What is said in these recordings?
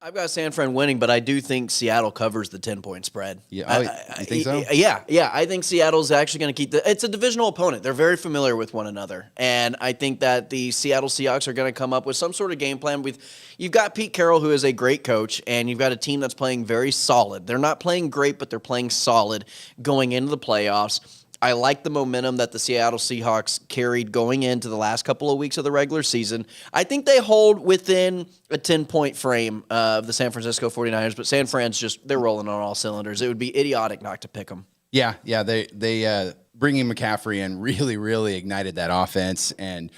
I've got San Fran winning, but I do think Seattle covers the 10-point spread. Yeah, you think so? Yeah. I think Seattle's actually going to keep it's a divisional opponent. They're very familiar with one another. And I think that the Seattle Seahawks are going to come up with some sort of game plan. You've got Pete Carroll, who is a great coach, and you've got a team that's playing very solid. They're not playing great, but they're playing solid going into the playoffs. I like the momentum that the Seattle Seahawks carried going into the last couple of weeks of the regular season. I think they hold within a 10-point frame of the San Francisco 49ers, but San Fran's they're rolling on all cylinders. It would be idiotic not to pick them. Yeah, they bringing McCaffrey in really, really ignited that offense, and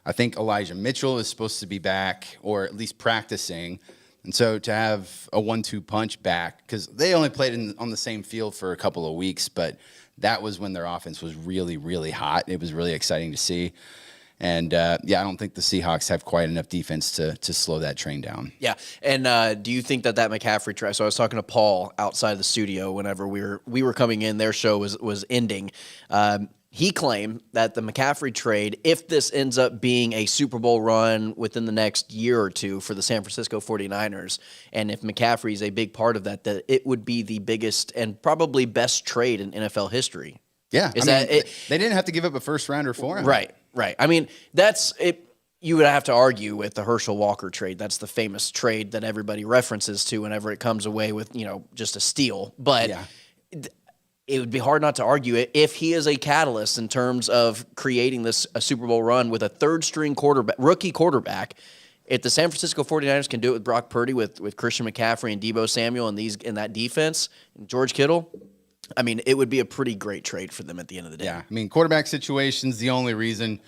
I think Elijah Mitchell is supposed to be back, or at least practicing. And so to have a 1-2 punch back, because they only played on the same field for a couple of weeks, but that was when their offense was really, really hot. It was really exciting to see. And, I don't think the Seahawks have quite enough defense to slow that train down. Yeah, and do you think that McCaffrey try? So I was talking to Paul outside the studio whenever we were coming in. Their show was ending. He claimed that the McCaffrey trade, if this ends up being a Super Bowl run within the next year or two for the San Francisco 49ers, and if McCaffrey is a big part of that it would be the biggest and probably best trade in NFL history. Yeah. They didn't have to give up a first rounder for him. Right. I mean, that's it. You would have to argue with the Herschel Walker trade. That's the famous trade that everybody references to whenever it comes away with, just a steal. But yeah. It would be hard not to argue it if he is a catalyst in terms of creating a Super Bowl run with a third-string rookie quarterback. If the San Francisco 49ers can do it with Brock Purdy, with Christian McCaffrey and Deebo Samuel and that defense, and George Kittle, I mean, it would be a pretty great trade for them at the end of the day. Yeah, I mean, quarterback situation's the only reason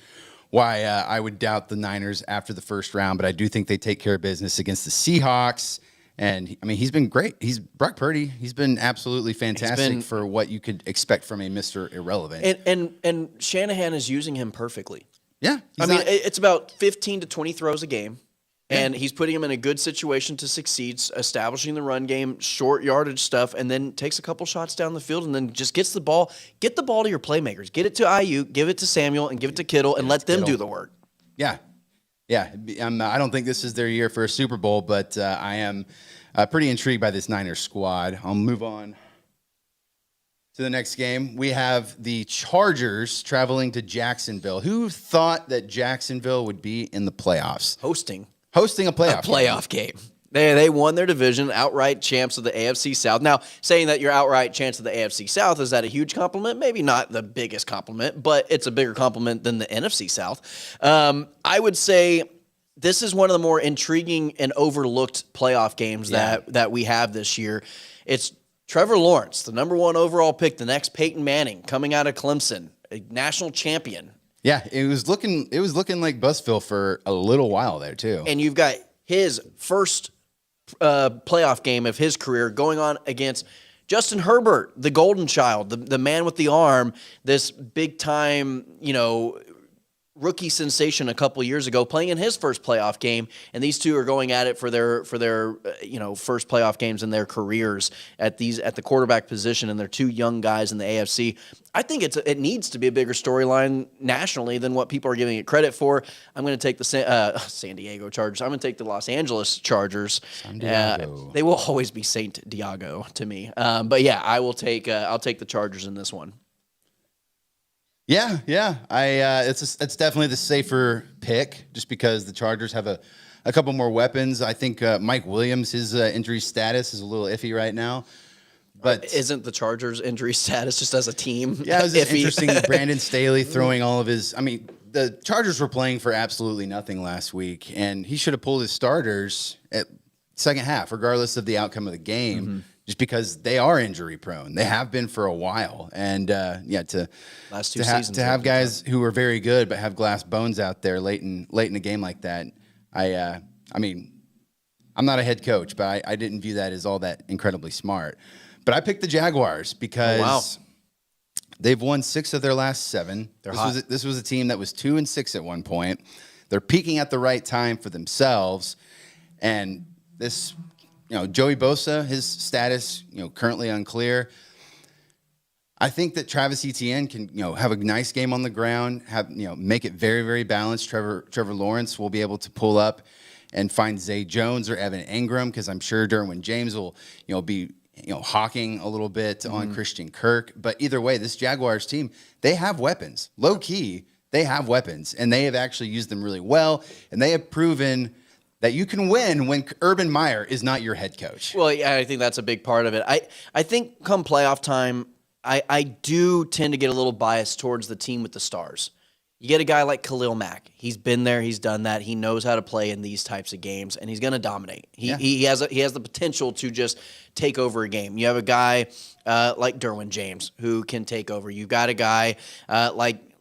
why I would doubt the Niners after the first round, but I do think they take care of business against the Seahawks. And, he's been great. Brock Purdy. He's been absolutely fantastic for what you could expect from a Mr. Irrelevant. And Shanahan is using him perfectly. Yeah. It's about 15 to 20 throws a game, and he's putting him in a good situation to succeed, establishing the run game, short yardage stuff, and then takes a couple shots down the field and then just get the ball to your playmakers. Get it to Ayuk, give it to Samuel, and give it to Kittle, and let them do the work. Yeah. Yeah, I don't think this is their year for a Super Bowl, but I am pretty intrigued by this Niners squad. I'll move on to the next game. We have the Chargers traveling to Jacksonville. Who thought that Jacksonville would be in the playoffs? Hosting a playoff game. They won their division, outright champs of the AFC South. Now, saying that you're outright champs of the AFC South, is that a huge compliment? Maybe not the biggest compliment, but it's a bigger compliment than the NFC South. I would say this is one of the more intriguing and overlooked playoff games that we have this year. It's Trevor Lawrence, the number one overall pick, the next Peyton Manning, coming out of Clemson, a national champion. Yeah, it was looking like Buzzville for a little while there too. And you've got his first playoff game of his career going on against Justin Herbert, the golden child, the man with the arm, this big time, rookie sensation a couple years ago, playing in his first playoff game, and these two are going at it for their first playoff games in their careers at the quarterback position, and they're two young guys in the AFC. I think it needs to be a bigger storyline nationally than what people are giving it credit for. I'm going to take the San Diego Chargers. I'm going to take the Los Angeles Chargers. San Diego. They will always be Saint Diego to me. But yeah, I'll take the Chargers in this one. Yeah. It's definitely the safer pick, just because the Chargers have a couple more weapons. I think Mike Williams, his injury status is a little iffy right now. But isn't the Chargers' injury status just as a team? Yeah, it was just interesting. Brandon Staley throwing all of his. The Chargers were playing for absolutely nothing last week, and he should have pulled his starters at second half, regardless of the outcome of the game. Mm-hmm. Just because they are injury prone, they have been for a while, and to have guys who are very good but have glass bones out there late in a game like that, I'm not a head coach, but I didn't view that as all that incredibly smart. But I picked the Jaguars because they've won 6 of their last 7. This was a team that was 2-6 at one point. They're peaking at the right time for themselves, and this. Joey Bosa, his status, currently unclear. I think that Travis Etienne can, have a nice game on the ground, make it very, very balanced. Trevor Lawrence will be able to pull up and find Zay Jones or Evan Ingram, because I'm sure Derwin James will, be hawking a little bit on Christian Kirk. But either way, this Jaguars team, they have weapons. Low key, they have weapons, and they have actually used them really well, and they have proven that you can win when Urban Meyer is not your head coach. Well, yeah, I think that's a big part of it. I think come playoff time, I do tend to get a little biased towards the team with the stars. You get a guy like Khalil Mack. He's been there. He's done that. He knows how to play in these types of games, and he's going to dominate. He has the potential to just take over a game. You have a guy like Derwin James who can take over. You've got a guy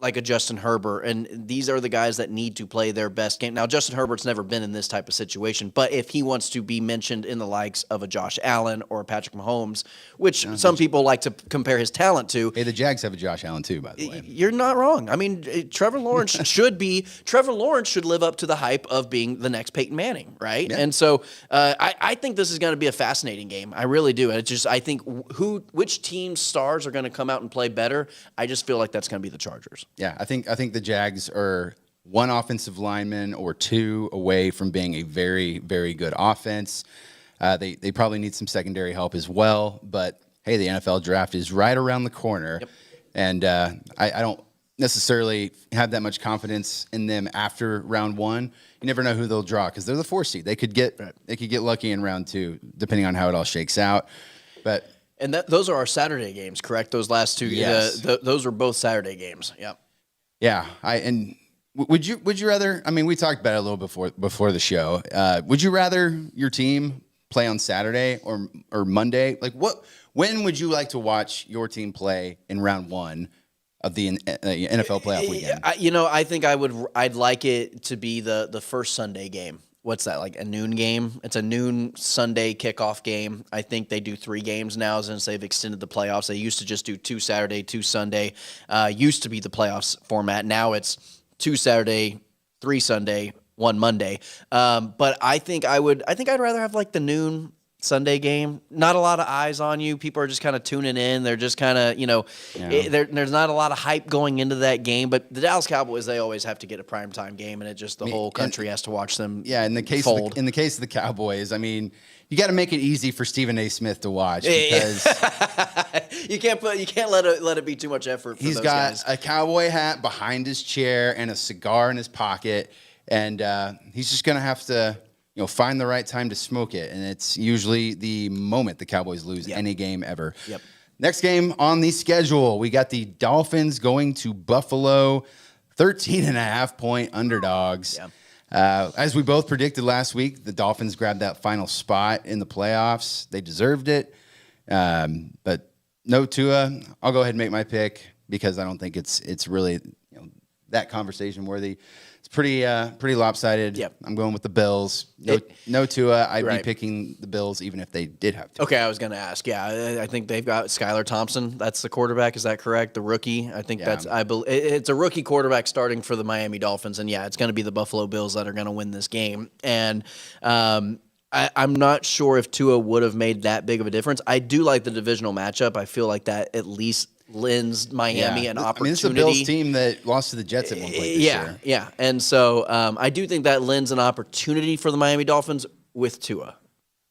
like a Justin Herbert, and these are the guys that need to play their best game. Now, Justin Herbert's never been in this type of situation, but if he wants to be mentioned in the likes of a Josh Allen or a Patrick Mahomes, which some people like to compare his talent to. Hey, the Jags have a Josh Allen too, by the way. You're not wrong. I mean, Trevor Lawrence should live up to the hype of being the next Peyton Manning, right? Yeah. And so I think this is going to be a fascinating game. I really do. I think which team's stars are going to come out and play better. I just feel like that's going to be the Chargers. Yeah, I think the Jags are one offensive lineman or two away from being a very, very good offense. They probably need some secondary help as well. But, hey, the NFL draft is right around the corner. Yep. And I don't necessarily have that much confidence in them after round one. You never know who they'll draw because they're the 4 seed. They could get lucky in round two, depending on how it all shakes out. But those are our Saturday games, correct? Those last two, yes. Those were both Saturday games. Yep. Yeah, would you rather? I mean, we talked about it a little before the show. Would you rather your team play on Saturday or Monday? Like, when would you like to watch your team play in round one of the NFL playoff weekend? I think I'd like it to be the first Sunday game. What's that, like a noon game? It's a noon Sunday kickoff game. I think they do 3 games now since they've extended the playoffs. They used to just do 2 Saturday, 2 Sunday. Used to be the playoffs format. Now it's 2 Saturday, 3 Sunday, 1 Monday. But I think I'd rather have like the noon Sunday game. Not a lot of eyes on you. People are just kind of tuning in. They're just kind of, there's not a lot of hype going into that game. But the Dallas Cowboys, they always have to get a primetime game, and the whole country has to watch them. Yeah, in the case of the Cowboys, I mean, you got to make it easy for Stephen A. Smith to watch because you can't let it be too much effort. He's got a cowboy hat behind his chair and a cigar in his pocket, and he's just gonna have to find the right time to smoke it, and it's usually the moment the Cowboys lose any game ever. Yep. Next game on the schedule, we got the Dolphins going to Buffalo, 13.5-point underdogs. Yep. As we both predicted last week, the Dolphins grabbed that final spot in the playoffs. They deserved it, but no Tua. I'll go ahead and make my pick because I don't think it's really that conversation worthy. It's pretty lopsided. Yep. I'm going with the Bills. No Tua. I'd be picking the Bills even if they did have to. Okay, I was going to ask. Yeah, I think they've got Skylar Thompson. That's the quarterback. Is that correct? The rookie. I think it's a rookie quarterback starting for the Miami Dolphins, and it's going to be the Buffalo Bills that are going to win this game. And I'm not sure if Tua would have made that big of a difference. I do like the divisional matchup. I feel like that at least lends Miami an opportunity. It's the Bills team that lost to the Jets at one point this year. Yeah. And so I do think that lends an opportunity for the Miami Dolphins with Tua.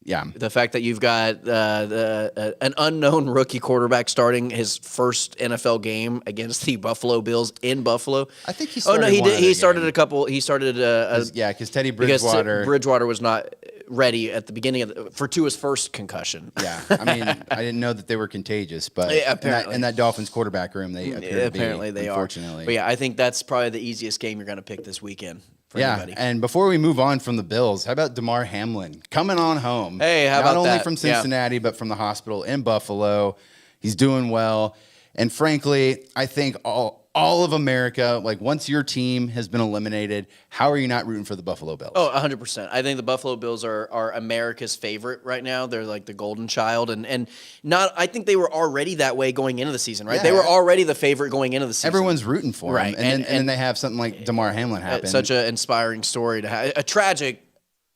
Yeah. The fact that you've got an unknown rookie quarterback starting his first NFL game against the Buffalo Bills in Buffalo. I think he started He started a couple. He started because Teddy Bridgewater. Because Bridgewater was not ready at the beginning for Tua's first concussion. Yeah, I mean, I didn't know that they were contagious, but in that Dolphins quarterback room, they apparently they unfortunately are. But I think that's probably the easiest game you're going to pick this weekend. Anybody. And before we move on from the Bills, how about DeMar Hamlin coming on home? Hey, how about that? Not only from Cincinnati, but from the hospital in Buffalo. He's doing well. And frankly, I think all of America, like once your team has been eliminated, how are you not rooting for the Buffalo Bills? Oh, 100%. I think the Buffalo Bills are America's favorite right now. They're like the golden child. And I think they were already that way going into the season, right? Yeah. They were already the favorite going into the season. Everyone's rooting for them. Right. And then they have something like DeMar Hamlin happen. Such an inspiring story to have. A tragic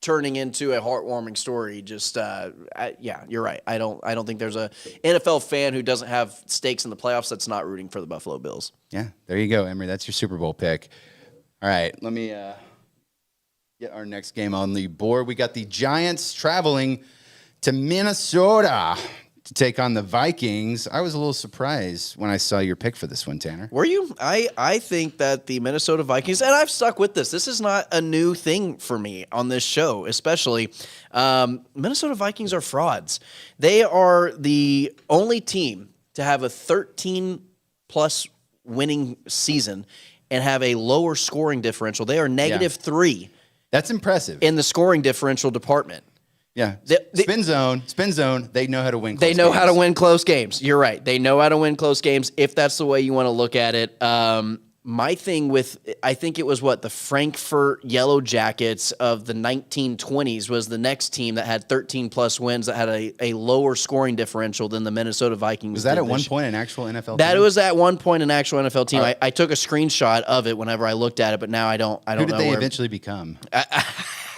turning into a heartwarming story. Just you're right. I don't think there's a NFL fan who doesn't have stakes in the playoffs that's not rooting for the Buffalo Bills. Yeah, there you go, Emory. That's your Super Bowl pick. All right, let me get our next game on the board. We got the Giants traveling to Minnesota to take on the Vikings. I was a little surprised when I saw your pick for this one, Tanner. Were you? I think that the Minnesota Vikings, and I've stuck with this. This is not a new thing for me on this show, especially. Minnesota Vikings are frauds. They are the only team to have a 13-plus winning season and have a lower scoring differential. They are -3. That's impressive. In the scoring differential department. Yeah. Spin zone. They know how to win close games. They know how to win close games. You're right. They know how to win close games if that's the way you want to look at it. My thing with, I think it was the Frankfurt Yellow Jackets of the 1920s was the next team that had 13-plus wins that had a lower scoring differential than the Minnesota Vikings. Was that at one point an actual NFL team? That was at one point an actual NFL team. I took a screenshot of it whenever I looked at it, but now I don't know. Who did they eventually become?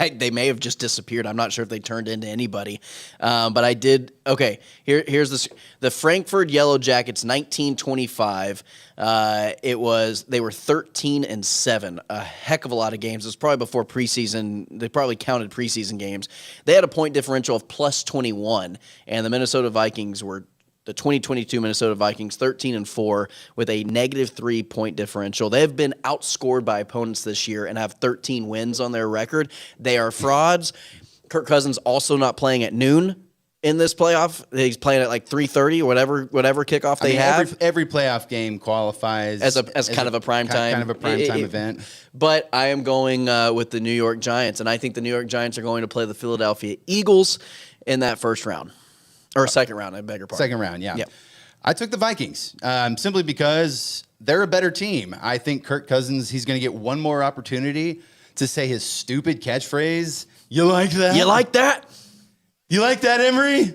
They may have just disappeared. I'm not sure if they turned into anybody. But I did. Okay, here's the Frankfurt Yellow Jackets, 1925. They were 13-7. A heck of a lot of games. It was probably before preseason. They probably counted preseason games. They had a point differential of +21, and the Minnesota Vikings were. The 2022 Minnesota Vikings, 13-4 with a -3 point differential. They have been outscored by opponents this year and have 13 wins on their record. They are frauds. Kirk Cousins also not playing at noon in this playoff. He's playing at 3:30 or whatever kickoff they have. Every playoff game qualifies as kind of a primetime event. But I am going with the New York Giants, and I think the New York Giants are going to play the Philadelphia Eagles in that first round. Or second round, I beg your pardon. Second round, yeah. I took the Vikings simply because they're a better team. I think Kirk Cousins, he's going to get one more opportunity to say his stupid catchphrase. You like that? You like that? You like that, Emory?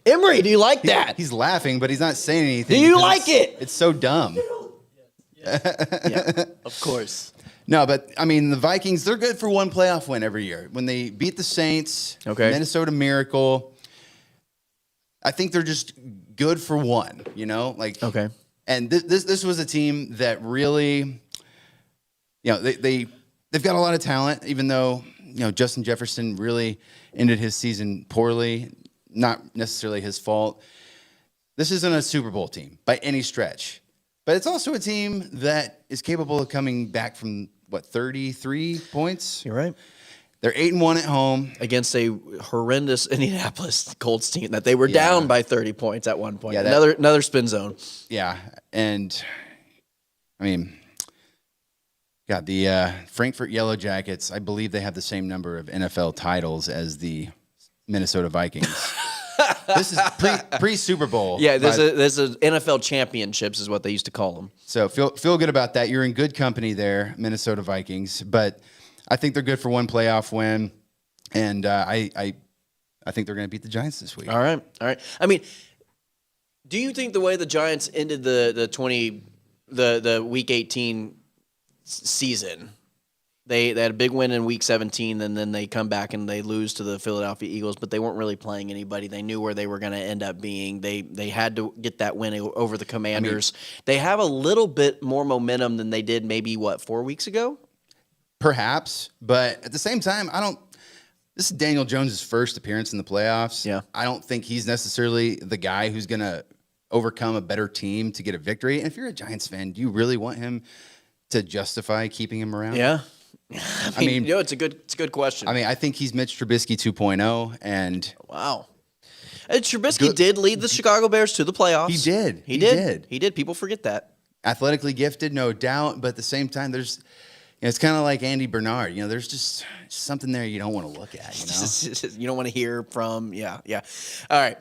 Emory, do you like that? He's laughing, but he's not saying anything. Do you like it? It's so dumb. Yeah, of course. No, but, I mean, the Vikings, they're good for one playoff win every year. When they beat the Saints, Minnesota Miracle, I think they're just good for one, Okay. And this was a team that really, they've got a lot of talent, even though, Justin Jefferson really ended his season poorly, not necessarily his fault. This isn't a Super Bowl team by any stretch. But it's also a team that is capable of coming back from 33 points. You're right. They're 8-1 at home against a horrendous Indianapolis Colts team that they were down by 30 points at one point. Yeah, another spin zone. Yeah, and I mean, the Frankfurt Yellow Jackets. I believe they have the same number of NFL titles as the Minnesota Vikings. This is pre-Super Bowl. Yeah, there's a NFL championships is what they used to call them. So feel good about that. You're in good company there, Minnesota Vikings. But I think they're good for one playoff win, and I think they're going to beat the Giants this week. All right. I mean, do you think the way the Giants ended the Week 18 season? They had a big win in Week 17, and then they come back and they lose to the Philadelphia Eagles, but they weren't really playing anybody. They knew where they were going to end up being. They had to get that win over the Commanders. They have a little bit more momentum than they did maybe, 4 weeks ago? Perhaps, but at the same time, this is Daniel Jones' first appearance in the playoffs. Yeah. I don't think he's necessarily the guy who's going to overcome a better team to get a victory. And if you're a Giants fan, do you really want him to justify keeping him around? Yeah. I mean, it's a good question. I mean, I think he's Mitch Trubisky 2.0, and wow. And Trubisky did lead the Chicago Bears to the playoffs. He did. He did. People forget that. Athletically gifted, no doubt, but at the same time, there's it's kind of like Andy Bernard. There's just something there you don't want to look at. You don't want to hear from. Yeah. All right.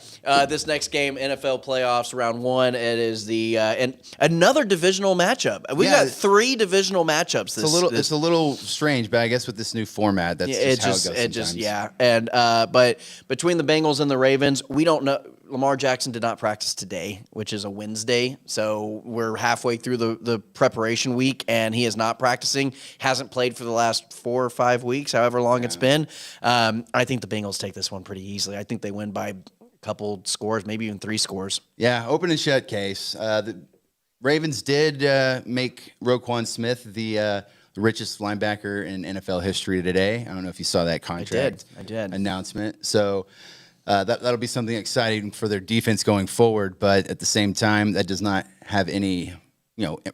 This next game, NFL playoffs, round 1. It is and another divisional matchup. We got 3 divisional matchups. It's a little strange, but I guess with this new format, that's just how it goes sometimes. And but between the Bengals and the Ravens, we don't know. Lamar Jackson did not practice today, which is a Wednesday. So we're halfway through the preparation week, and he is not practicing. Hasn't played for the last 4 or 5 weeks, however long it's been. I think the Bengals take this one pretty easily. I think they win by a couple scores, maybe even 3 scores. Yeah, open and shut case. The Ravens did make Roquan Smith the the richest linebacker in NFL history today. I don't know if you saw that contract I did. announcement. So that'll be something exciting for their defense going forward. But at the same time, that does not have any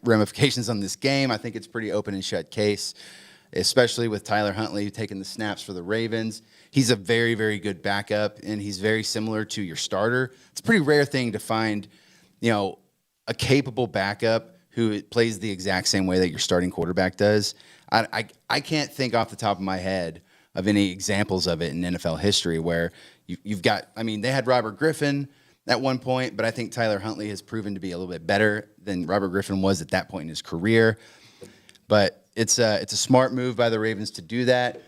ramifications on this game. I think it's pretty open and shut case, especially with Tyler Huntley taking the snaps for the Ravens. He's a very, very good backup, and he's very similar to your starter. It's a pretty rare thing to find, a capable backup who plays the exact same way that your starting quarterback does. I can't think off the top of my head of any examples of it in NFL history where you've got, they had Robert Griffin at one point, but I think Tyler Huntley has proven to be a little bit better than Robert Griffin was at that point in his career. But it's a smart move by the Ravens to do that.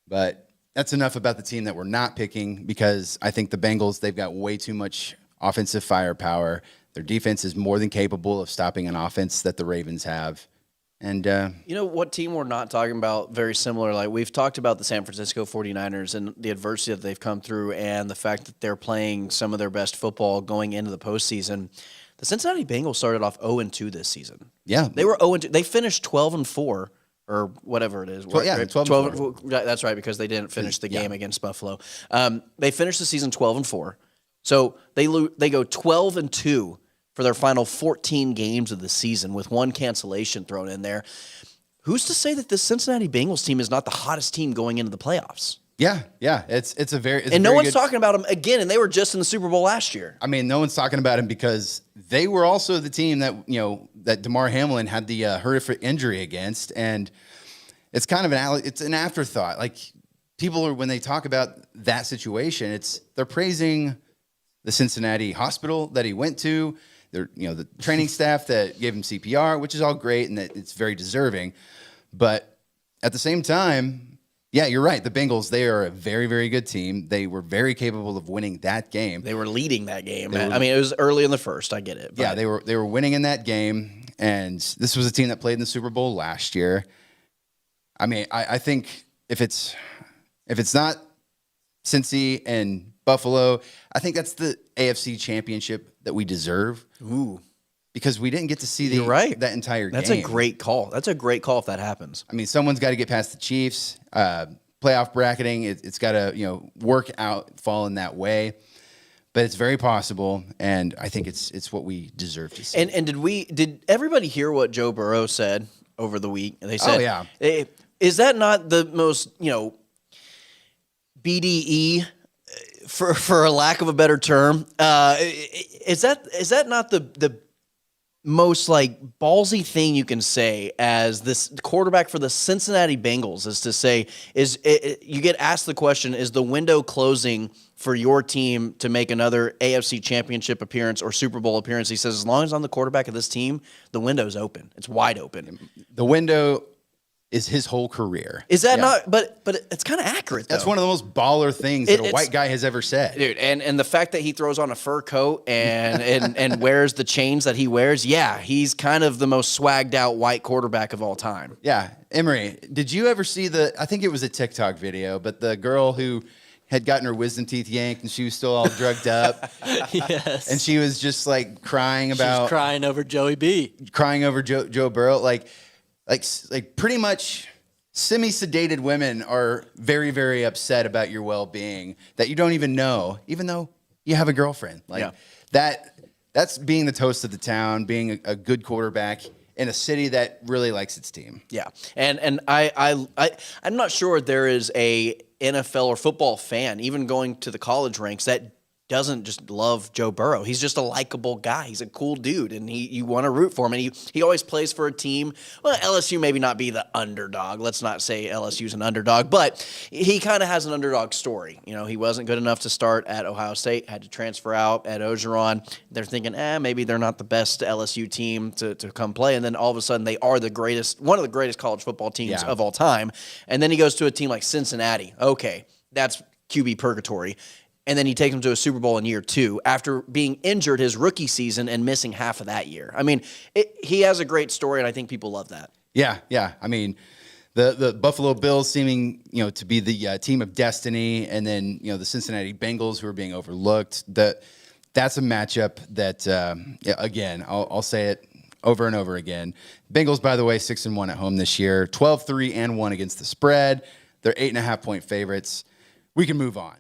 But that's enough about the team that we're not picking, because I think the Bengals, they've got way too much offensive firepower. Their defense is more than capable of stopping an offense that the Ravens have. And what team we're not talking about very similar? Like, we've talked about the San Francisco 49ers and the adversity that they've come through and the fact that they're playing some of their best football going into the postseason. The Cincinnati Bengals started off 0-2 this season. Yeah. They were 0-2. They finished 12-4. Or whatever it is. Well, yeah, 12. That's right, because they didn't finish the game against Buffalo. They finished the season 12-4. So they go 12-2 for their final 14 games of the season, with one cancellation thrown in there. Who's to say that this Cincinnati Bengals team is not the hottest team going into the playoffs? Yeah. It's a very no one's talking about them again, and they were just in the Super Bowl last year. No one's talking about them because they were also the team that that Damar Hamlin had the horrific injury against, and it's kind of an afterthought. Like, people are, when they talk about that situation, they're praising the Cincinnati hospital that he went to. They're the training staff that gave him CPR, which is all great and that it's very deserving, but at the same time. Yeah, you're right. The Bengals, they are a very, very good team. They were very capable of winning that game. They were leading that game. It was early in the first. I get it. But. Yeah, they were winning in that game, and this was a team that played in the Super Bowl last year. I think if it's not Cincy and Buffalo, I think that's the AFC Championship that we deserve. Ooh. Because we didn't get to see that entire game. That's a great call. That's a great call if that happens. Someone's got to get past the Chiefs. Playoff bracketing, it's got to work out, fall in that way. But it's very possible, and I think it's what we deserve to see. And did everybody hear what Joe Burrow said over the week? They said, "Oh yeah, is that not the most BDE?" For a lack of a better term, is that not the most ballsy thing you can say as this quarterback for the Cincinnati Bengals, is to say, you get asked the question, is the window closing for your team to make another AFC Championship appearance or Super Bowl appearance? He says, as long as I'm the quarterback of this team, the window's open. It's wide open. The window is his whole career. Is that not? But it's kind of accurate, though. That's one of the most baller things that a white guy has ever said. Dude, and the fact that he throws on a fur coat and wears the chains that he wears, yeah, he's kind of the most swagged out white quarterback of all time. Yeah. Emory, did you ever see I think it was a TikTok video, but the girl who had gotten her wisdom teeth yanked and she was still all drugged up. Yes. And she was just crying about. She was crying over Joey B. Crying over Joe Burrow. Like pretty much semi-sedated women are very, very upset about your well-being that you don't even know, even though you have a girlfriend. That's being the toast of the town, being a good quarterback in a city that really likes its team. Yeah. And I'm not sure there is a NFL or football fan, even going to the college ranks, that doesn't just love Joe Burrow. He's just a likable guy. He's a cool dude, and you want to root for him. And he always plays for a team. Well, LSU maybe not be the underdog. Let's not say LSU's an underdog, but he kind of has an underdog story. He wasn't good enough to start at Ohio State, had to transfer out at Ogeron. They're thinking, maybe they're not the best LSU team to come play. And then all of a sudden they are one of the greatest college football teams of all time. And then he goes to a team like Cincinnati. Okay, that's QB purgatory. And then he takes him to a Super Bowl in year 2 after being injured his rookie season and missing half of that year. He has a great story, and I think people love that. Yeah. The Buffalo Bills seeming, to be the team of destiny, and then, the Cincinnati Bengals who are being overlooked. That's a matchup that, again, I'll say it over and over again. Bengals, by the way, 6-1 at home this year, 12-3-1 against the spread. They're 8.5-point favorites. We can move on.